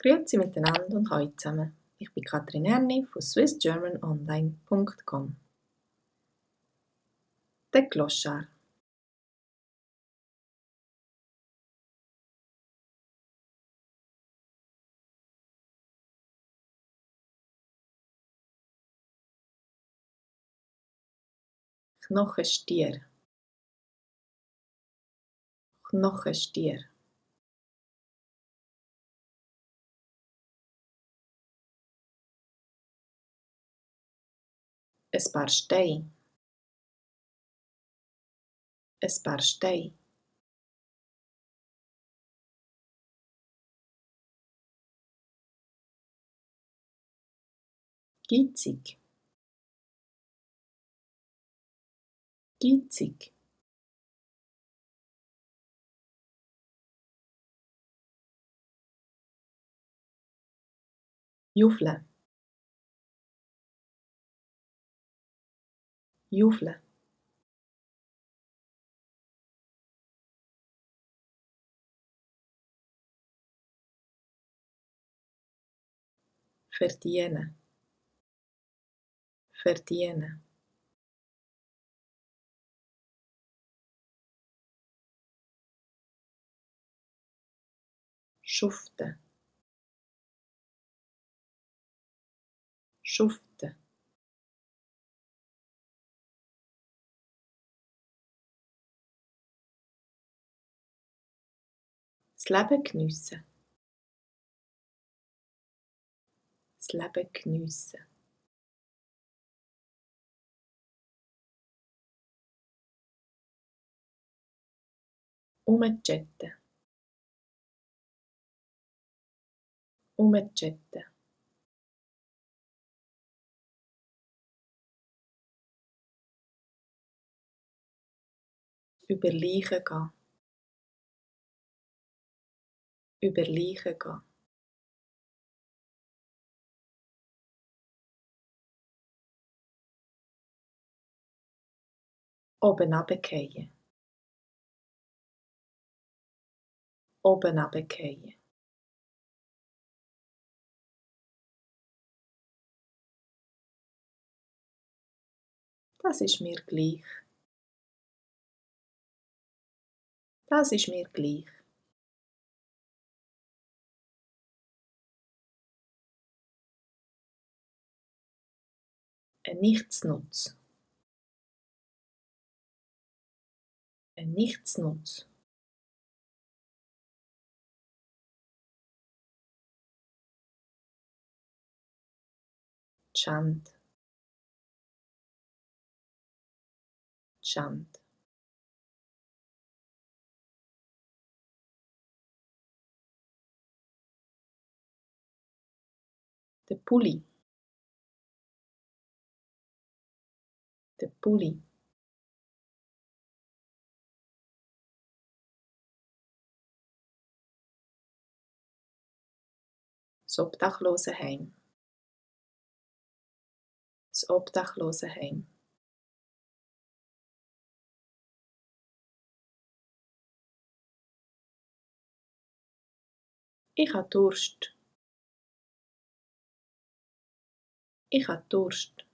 Grüezi miteinander und hallo zusammen. Ich bin Katrin Erni von swissgermanonline.com. Der Gloschar. Knochenstier. Knochenstier. Ein paar Steine. Ein paar Steine. Giezig. Giezig. Jufle. Jufle. Verdienen. Verdienen. Schuften. Schuften. Das Leben geniessen. Das Leben geniessen. Umchatten. Umchatten. Über Leichen gehen. Über Leichen gehen. Oben runterfallen. Oben runterfallen. Das ist mir gleich. Das ist mir gleich. Ein Nichtsnutz. Ein Nichtsnutz. Die Schande. Die Schande. Der Pulli. Der Pulli. Das Obdachlosenheim. Das Obdachlosenheim. Ich habe Durst. Ich habe Durst.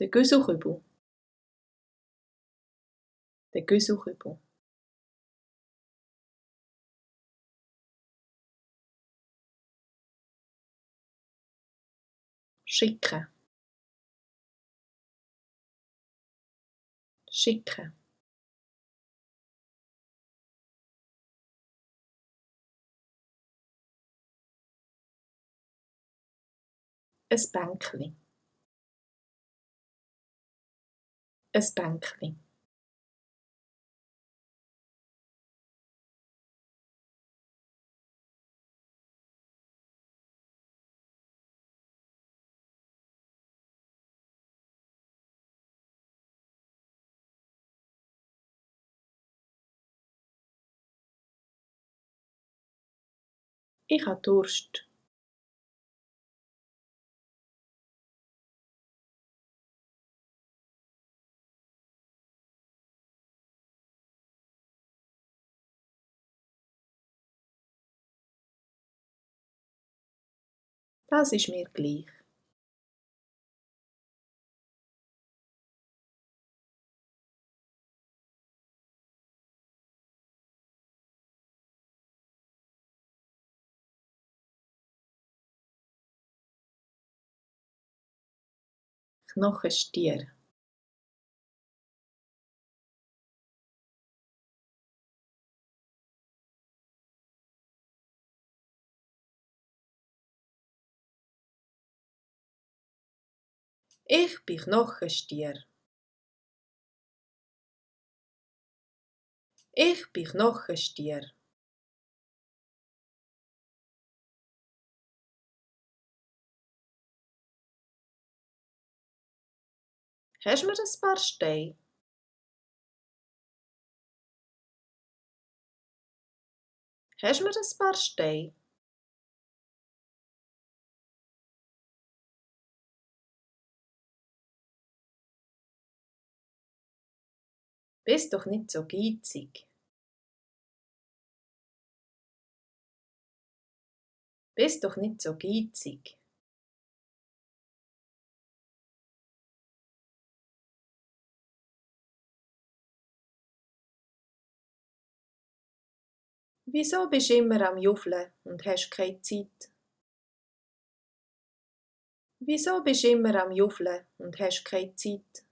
Der Güsselkübel. Der Güsselkübel. Schicken. Schicken. Ein Bänkli. Ein Bänkli. Ich habe Durst. Das ist mir gleich. Knochenstier. Ich bin Knochenstier. Ich bin Knochenstier. Hast du mir ein paar Steine? Hast du mir ein paar Steine? Bist doch nicht so geizig. Bist doch nicht so geizig. Wieso bist du immer am Juffeln und hast keine Zeit? Wieso bist du immer am Juffeln und hast keine Zeit?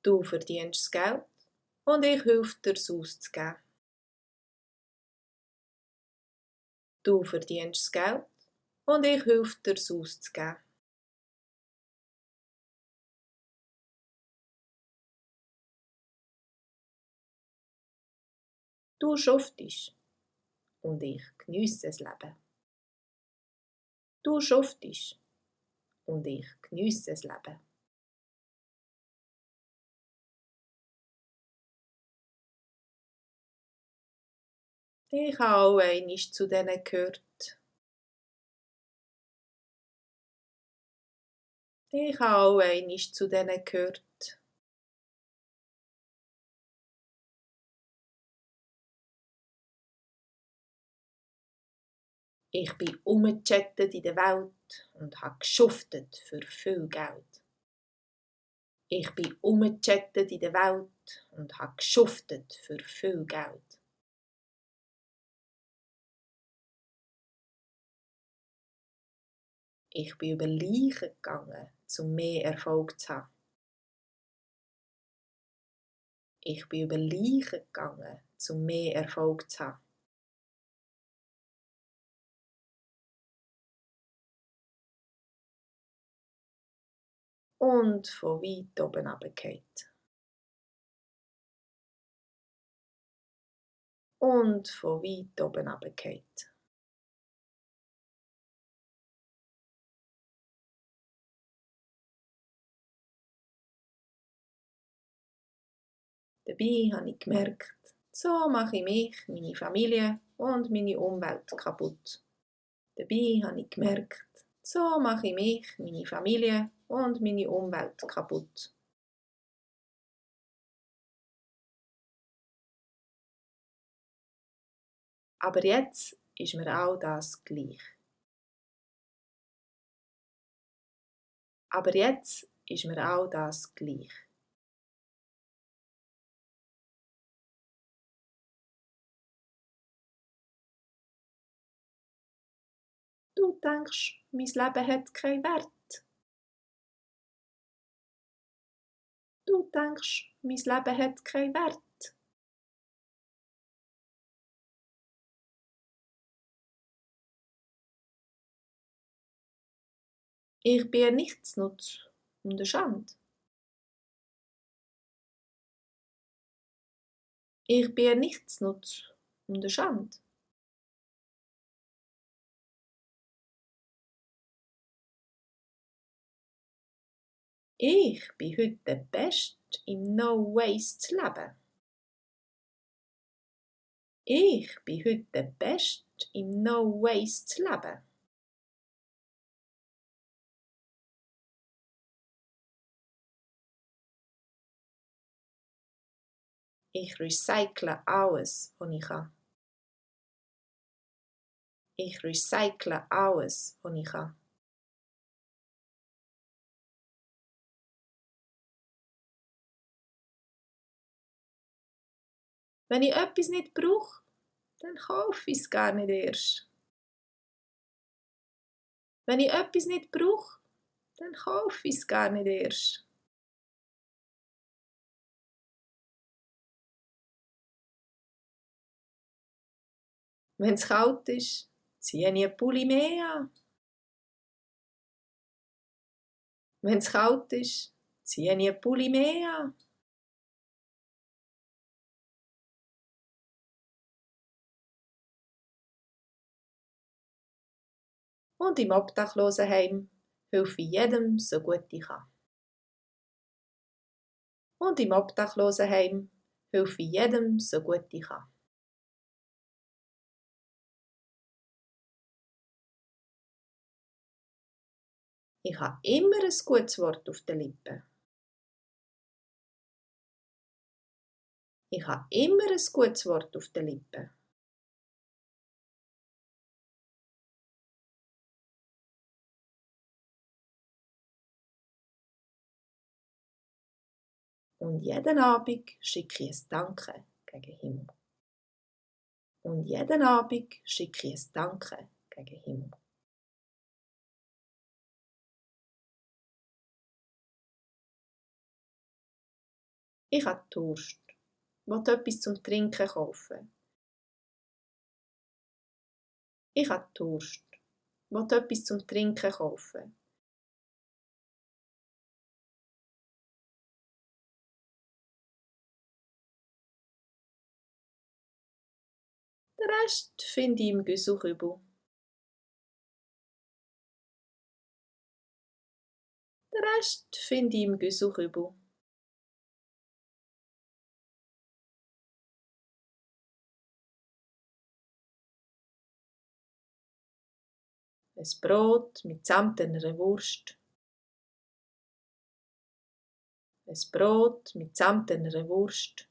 Du verdienst das Geld und ich helfe dir, es auszugeben. Du verdienst das Geld und ich helfe dir, es auszugeben. Du schuftest und ich geniesse das Leben. Du schuftest und ich geniesse das Leben. Ich habe auch einmal zu denen gehört. Ich habe auch einmal zu denen gehört. Ich bin umgechattet in der Welt und habe geschuftet für viel Geld. Ich bin umgechattet in der Welt und habe geschuftet für viel Geld. Ich bin über Leichen gegangen, um mehr Erfolg zu haben. Ich bin über Leichen gegangen, um mehr Erfolg zu haben. Und von weit oben runtergefallen. Und von weit oben runtergefallen. Dabei habe ich gemerkt, so mache ich mich, meine Familie und meine Umwelt kaputt. Dabei habe ich gemerkt, so mache ich mich, meine Familie und meine Umwelt kaputt. Aber jetzt ist mir all das gleich. Aber jetzt ist mir all das gleich. Du denkst, mein Leben hat keinen Wert. Du denkst, mein Leben hat keinen Wert. Ich bin ein Nichtsnutz und eine Schande. Ich bin ein Nichtsnutz und eine Schande. Ich bin heute der Beste im No-Waste Leben. Ich bin heute der Beste im No-Waste Leben. Ich recycle alles, was ich kann. Ich recycle alles, was ich kann. Wenn ich etwas nicht brauche, dann kaufe ich es gar nicht erst. Wenn ich etwas nicht brauche, dann kaufe ich es gar nicht erst. Wenn es kalt ist, ziehe ich einen Pulli mehr an. Wenn es kalt ist, ziehe ich einen Pulli mehr an. Und im Obdachlosenheim helfe ich jedem so gut ich kann. Und im Obdachlosenheim helfe ich jedem so gut ich kann. Ich habe immer ein gutes Wort auf den Lippen. Ich habe immer ein gutes Wort auf den Lippen. Und jeden Abend schicke ich ein Danke gegen Himmel. Und jeden Abend schicke ich ein Danke gegen Himmel. Ich habe Durst. Will etwas zum Trinken kaufen. Ich habe Durst. Will etwas zum Trinken kaufen. Den Rest finde ich im Güsselkübel. Den Rest finde ich im Güsselkübel. Ein Brot mitsamt einer Wurst. Ein Brot mitsamt einer Wurst.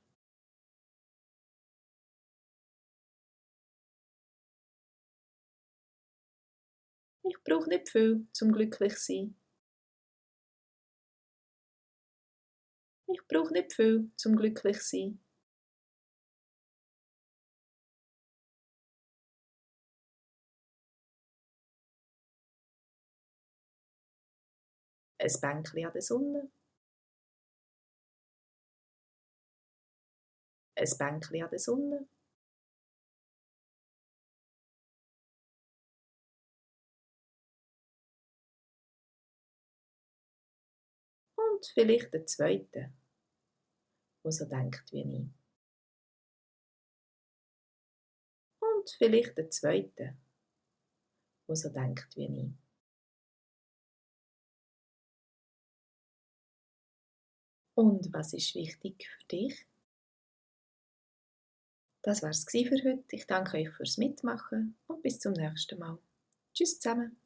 Ich brauche nicht viel zum glücklich sein. Ich brauche nicht viel zum glücklich sein. Ein Bänkli an der Sonne. Ein Bänkli an der Sonne. Und vielleicht der zweite, der so denkt wie ich. Und vielleicht der zweite, der so denkt wie ich. Und was ist wichtig für dich? Das war's für heute. Ich danke euch fürs Mitmachen und bis zum nächsten Mal. Tschüss zusammen.